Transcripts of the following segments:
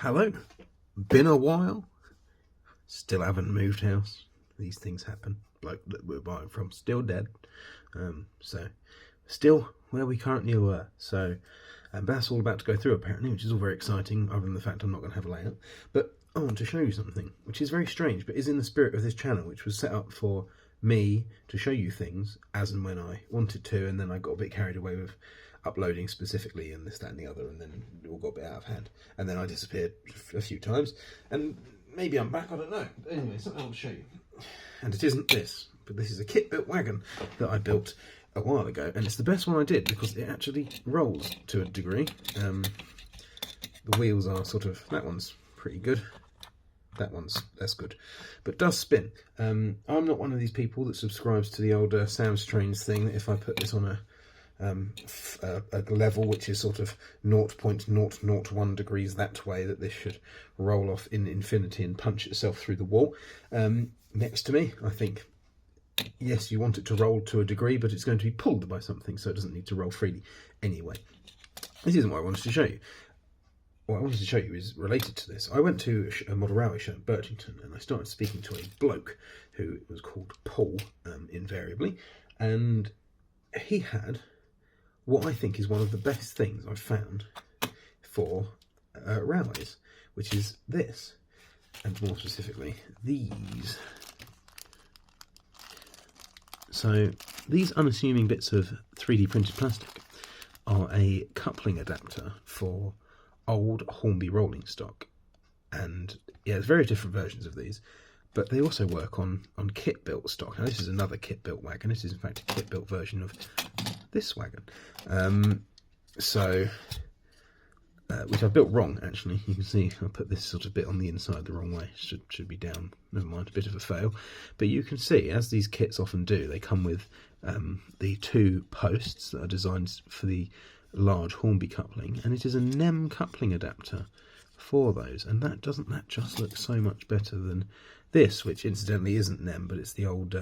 Hello, been a while, still haven't moved house. These things happen. Bloke that we're buying from still dead, so still where we currently were. So but that's all about to go through apparently, which is all very exciting, other than the fact I'm not going to have a layout. But I want to show you something which is very strange, but is in the spirit of this channel, which was set up for me to show you things as and when I wanted to, and then I got a bit carried away with uploading specifically and this, that and the other, and then it all got a bit out of hand, and then I disappeared a few times, and maybe I'm back, I don't know. But anyway, something I want to show you, and it isn't this, but this is a kit built wagon that I built a while ago, and it's the best one I did because it actually rolls to a degree. The wheels are sort of, that one's pretty good, that one's less good, but does spin. I'm not one of these people that subscribes to the old Sounds Strange thing, that if I put this on a level which is sort of 0.001 degrees that way, that this should roll off in infinity and punch itself through the wall. Next to me, I think, yes, you want it to roll to a degree, but it's going to be pulled by something, so it doesn't need to roll freely anyway. This isn't what I wanted to show you. What I wanted to show you is related to this. I went to a model railway show in Birchington, and I started speaking to a bloke who was called Paul, invariably, and he had what I think is one of the best things I've found for railways, which is this, and more specifically, these. So these unassuming bits of 3D printed plastic are a coupling adapter for old Hornby rolling stock, and yeah, there's various different versions of these, but they also work on kit built stock. Now this is another kit built wagon. This is in fact a kit built version of this wagon, which I built wrong actually. You can see I put this sort of bit on the inside the wrong way. Should be down. Never mind, a bit of a fail. But you can see, as these kits often do, they come with the two posts that are designed for the large Hornby coupling, and it is a NEM coupling adapter for those, and that just look so much better than this, which incidentally isn't NEM, but it's the old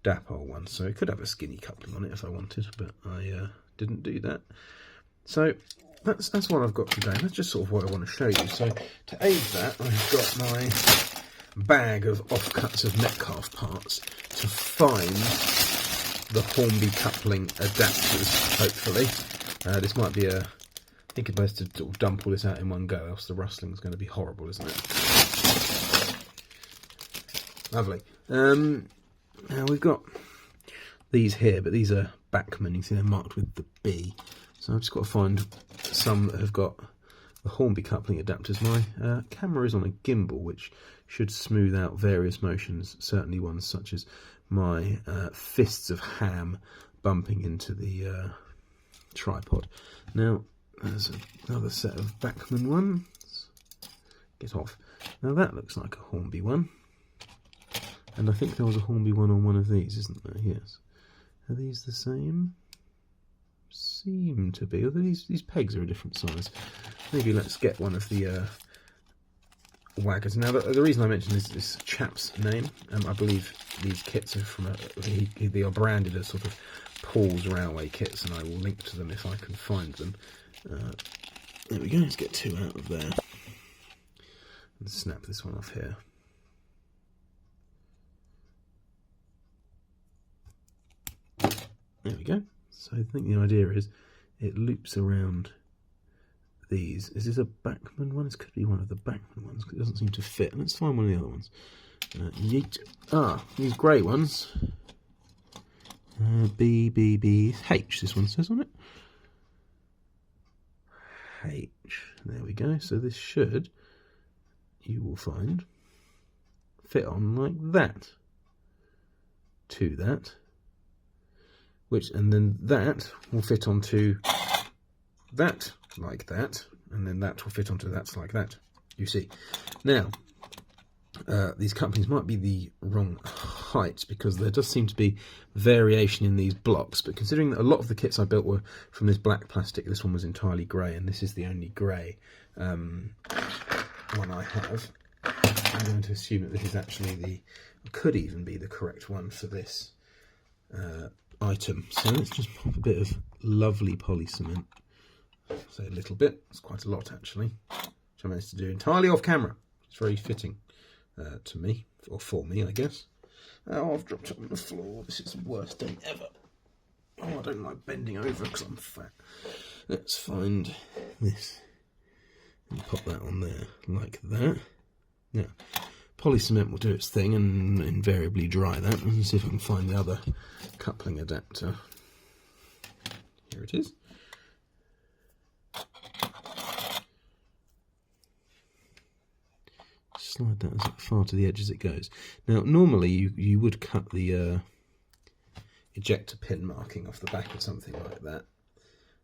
Dapol one, so it could have a skinny coupling on it if I wanted, but I didn't do that. So that's what I've got today. That's just sort of what I want to show you. So to aid that, I've got my bag of offcuts of Metcalf parts to find the Hornby coupling adapters, hopefully. This might be I think it's best to sort of dump all this out in one go, else the rustling's going to be horrible, isn't it? Lovely. Now we've got these here, but these are Bachmann. You can see they're marked with the B. So I've just got to find some that have got the Hornby coupling adapters. My camera is on a gimbal, which should smooth out various motions, certainly ones such as my fists of ham bumping into the tripod. Now there's another set of Bachmann ones. Get off. Now that looks like a Hornby one, and I think there was a Hornby one on one of these, isn't there? Yes. Are these the same? Seem to be. Although these pegs are a different size. Maybe let's get one of the wagons. Now the reason I mention this chap's name, I believe these kits are from they are branded as sort of Paul's Railway kits, and I will link to them if I can find them. There we go. Let's get two out of there and snap this one off here. There we go. So I think the idea is it loops around these. Is this a Bachmann one? This could be one of the Bachmann ones because it doesn't seem to fit. Let's find one of the other ones. Yeet. These grey ones. H, this one says on it. H. There we go. So this should, you will find, fit on like that. To that. And then that will fit onto that like that, and then that will fit onto that like that. You see. Now, these couplings might be the wrong height because there does seem to be variation in these blocks, but considering that a lot of the kits I built were from this black plastic, this one was entirely grey, and this is the only grey one I have. I'm going to assume that this is actually could even be the correct one for this item. So let's just pop a bit of lovely poly cement. So a little bit, it's quite a lot actually. which I managed to do entirely off camera. It's very fitting to me, or for me, I guess. Oh, I've dropped it on the floor. This is the worst day ever. Oh, I don't like bending over because I'm fat. Let's find this and pop that on there like that. Now, polycement will do its thing and invariably dry that. Let me see if I can find the other coupling adapter. Here it is. Slide that as far to the edge as it goes. Now, normally you would cut the ejector pin marking off the back of something like that,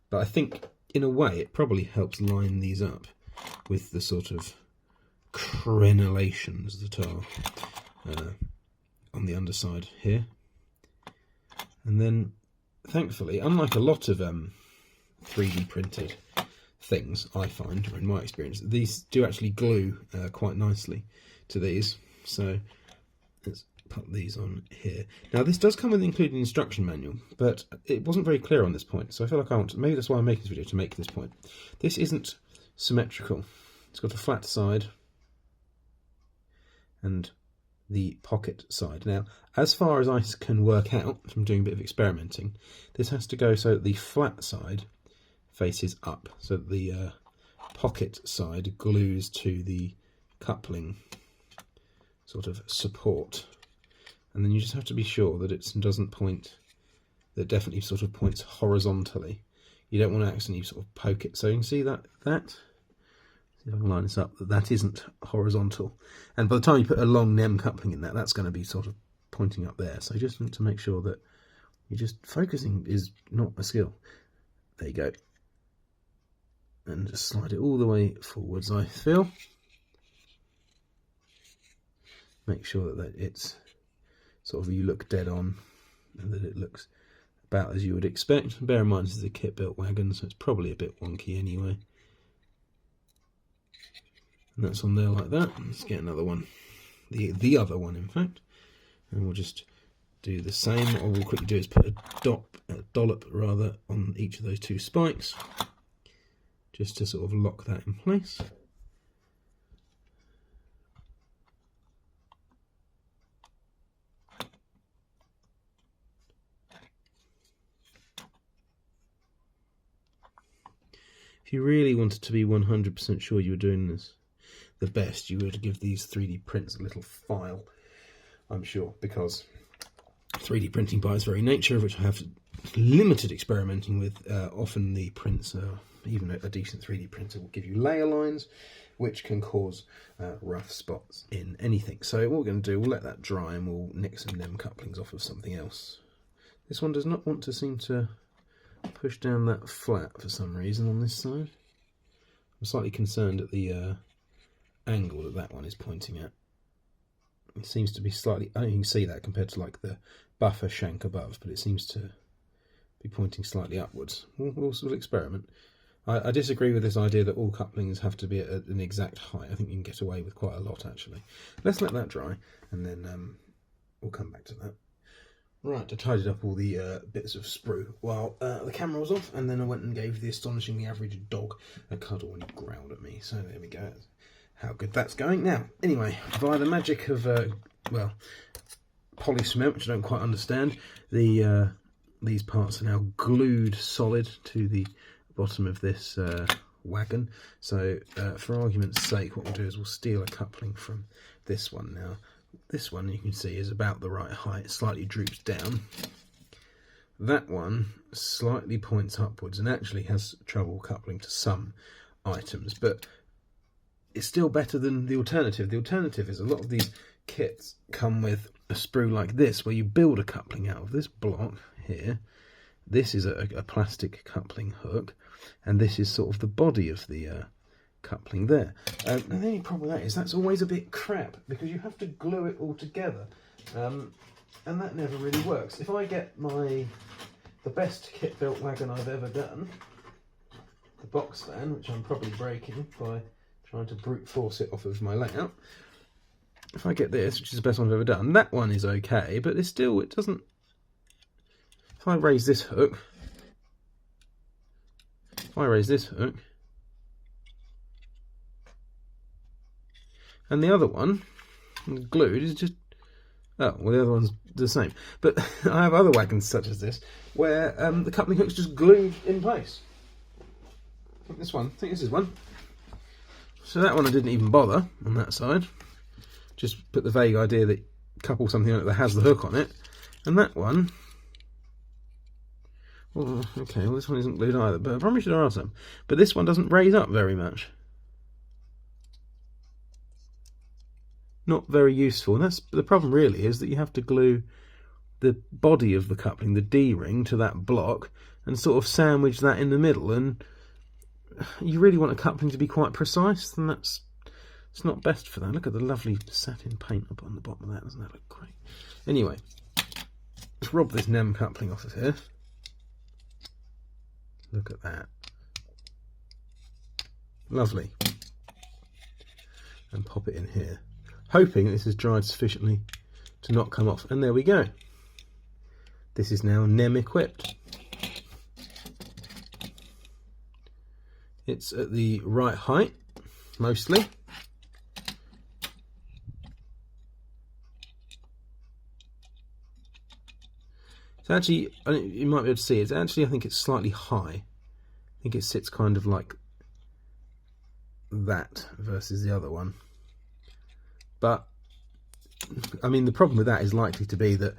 but I think in a way it probably helps line these up with the sort of crenellations that are on the underside here. And then, thankfully, unlike a lot of 3D printed things, I find, or in my experience, these do actually glue quite nicely to these. So let's put these on here. Now this does come with an included instruction manual, but it wasn't very clear on this point, so I feel like I want to, maybe that's why I'm making this video, to make this point. This isn't symmetrical. It's got a flat side and the pocket side. Now, as far as I can work out from doing a bit of experimenting, this has to go so that the flat side faces up, so that the pocket side glues to the coupling sort of support, and then you just have to be sure that it doesn't point, that it definitely sort of points horizontally. You don't want to accidentally sort of poke it. So you can see that, see if I can line this up, that isn't horizontal, and by the time you put a long NEM coupling in that, that's going to be sort of pointing up there. So you just need to make sure that you're just focusing is not a skill. There you go. And just slide it all the way forwards, I feel. Make sure that it's sort of, you look dead on and that it looks about as you would expect. Bear in mind this is a kit-built wagon, so it's probably a bit wonky anyway. And that's on there like that. Let's get another one. The other one, in fact. And we'll just do the same. All we'll quickly do is put a dollop rather on each of those two spikes, just to sort of lock that in place. If you really wanted to be 100% sure you were doing this the best, you would give these 3D prints a little file, I'm sure, because 3D printing by its very nature, of which I have limited experimenting with, often the prints are, even a decent 3D printer will give you layer lines, which can cause rough spots in anything. So what we're going to do, we'll let that dry and we'll nick some NEM couplings off of something else. This one does not want to seem to push down that flat for some reason on this side. I'm slightly concerned at the angle that that one is pointing at. It seems to be slightly, I don't know if you can see that compared to like the buffer shank above, but it seems to be pointing slightly upwards. We'll sort of experiment. I disagree with this idea that all couplings have to be at an exact height. I think you can get away with quite a lot, actually. Let's let that dry, and then we'll come back to that. Right, I tidied up all the bits of sprue while the camera was off, and then I went and gave the astonishingly average dog a cuddle when he growled at me. So there we go. How good that's going. Now, anyway, via the magic of, well, polycement, which I don't quite understand, these parts are now glued solid to the bottom of this wagon. So for argument's sake, what we'll do is we'll steal a coupling from this one. Now this one, you can see, is about the right height, slightly droops down. That one slightly points upwards and actually has trouble coupling to some items, but it's still better than the alternative. The alternative is a lot of these kits come with a sprue like this, where you build a coupling out of this block here. This is a plastic coupling hook, and this is sort of the body of the coupling there. And the only problem with that is that's always a bit crap, because you have to glue it all together, and that never really works. If I get the best kit-built wagon I've ever done, the box fan, which I'm probably breaking by trying to brute force it off of my layout, if I get this, which is the best one I've ever done, that one is okay, but it's still, it doesn't. If I raise this hook, And the other one, glued, is just... Oh, well, the other one's the same. But I have other wagons such as this, where the coupling hook's just glued in place. I think this is one. So that one I didn't even bother on that side. Just put the vague idea that couple something on it that has the hook on it. And that one... Well, okay, well this one isn't glued either, but I promise you there are some. But this one doesn't raise up very much. Not very useful. And that's the problem really, is that you have to glue the body of the coupling, the D-ring, to that block and sort of sandwich that in the middle. And you really want a coupling to be quite precise, and it's not best for that. Look at the lovely satin paint up on the bottom of that. Doesn't that look great? Anyway, let's rob this NEM coupling off of here. Look at that. Lovely. And pop it in here, hoping this has dried sufficiently to not come off. And there we go. This is now NEM equipped. It's at the right height, mostly. It's actually, you might be able to see, it's actually, I think it's slightly high. I think it sits kind of like that versus the other one. But, I mean, the problem with that is likely to be that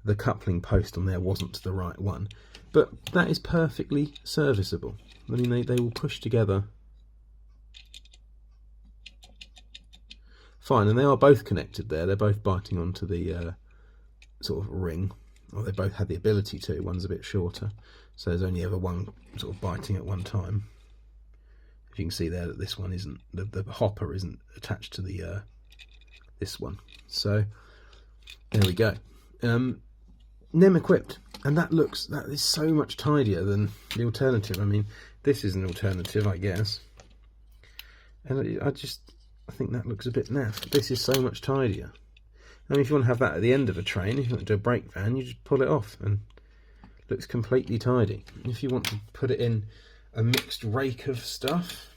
the coupling post on there wasn't the right one. But that is perfectly serviceable. I mean, they will push together fine, and they are both connected there. They're both biting onto the sort of ring, or they both had the ability to. One's a bit shorter, so there's only ever one sort of biting at one time. If you can see there that this one isn't, the hopper isn't attached to the this one. So there we go. NEM equipped, and that is so much tidier than the alternative. I mean, this is an alternative, I guess, and I think that looks a bit naff. This is so much tidier. I mean, if you want to have that at the end of a train, if you want to do a brake van, you just pull it off and it looks completely tidy. And if you want to put it in a mixed rake of stuff,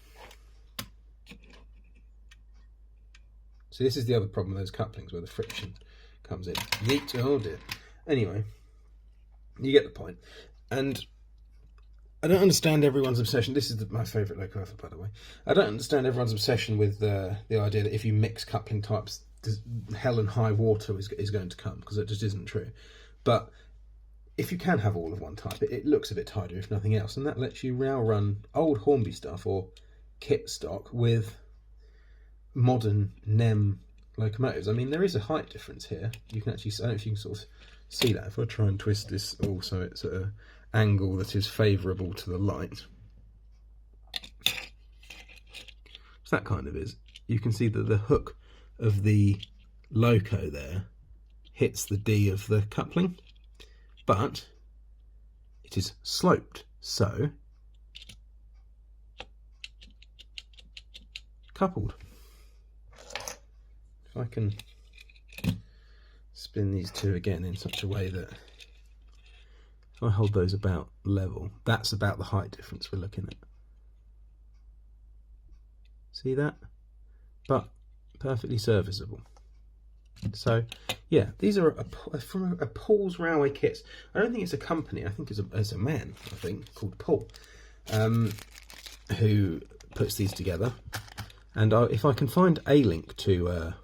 so this is the other problem with those couplings, where the friction comes in. Yeet, oh dear. Anyway, you get the point. And I don't understand everyone's obsession. This is my favourite loco ever, by the way. I don't understand everyone's obsession with the idea that if you mix coupling types, hell and high water is going to come, because it just isn't true. But if you can have all of one type, it looks a bit tidier, if nothing else, and that lets you now run old Hornby stuff or kit stock with modern NEM locomotives. I mean, there is a height difference here. You can actually, I don't know if you can sort of see that. If I try and twist this also, it's at an angle that is favourable to the light. So that kind of is. You can see that the hook of the loco there hits the D of the coupling, but it is sloped, so coupled. If I can spin these two again in such a way that if I hold those about level, that's about the height difference we're looking at. See that? But perfectly serviceable. So yeah, these are from a Paul's Railway Kits. I don't think it's a company. I think it's a man, I think, called Paul, who puts these together. And if I can find a link to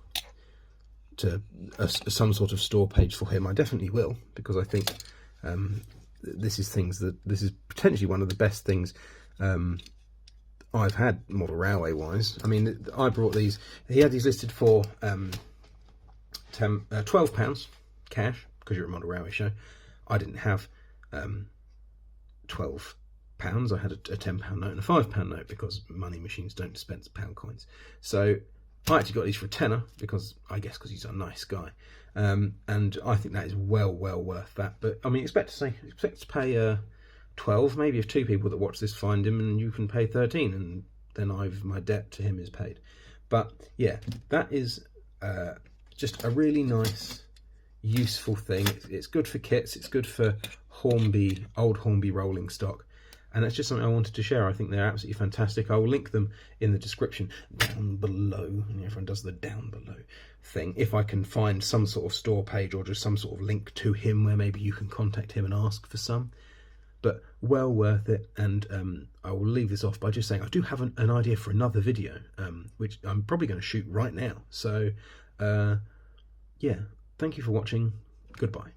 some sort of store page for him, I definitely will, because I think this is potentially one of the best things I've had model railway wise. I mean, I brought these. He had these listed for £12 cash, because you're a model railway show. I didn't have £12. I had a £10 note and a £5 note, because money machines don't dispense pound coins. So I actually got these for a tenner, because he's a nice guy, and I think that is well worth that. But I mean, expect to pay 12, maybe if two people that watch this find him, and you can pay 13, and then my debt to him is paid. But yeah, that is just a really nice, useful thing. It's good for kits. It's good for old Hornby rolling stock. and that's just something I wanted to share. I think they're absolutely fantastic. I will link them in the description down below. Everyone does the down below thing. If I can find some sort of store page or just some sort of link to him where maybe you can contact him and ask for some. But well worth it. And I will leave this off by just saying I do have an idea for another video, which I'm probably going to shoot right now. So yeah, thank you for watching. Goodbye.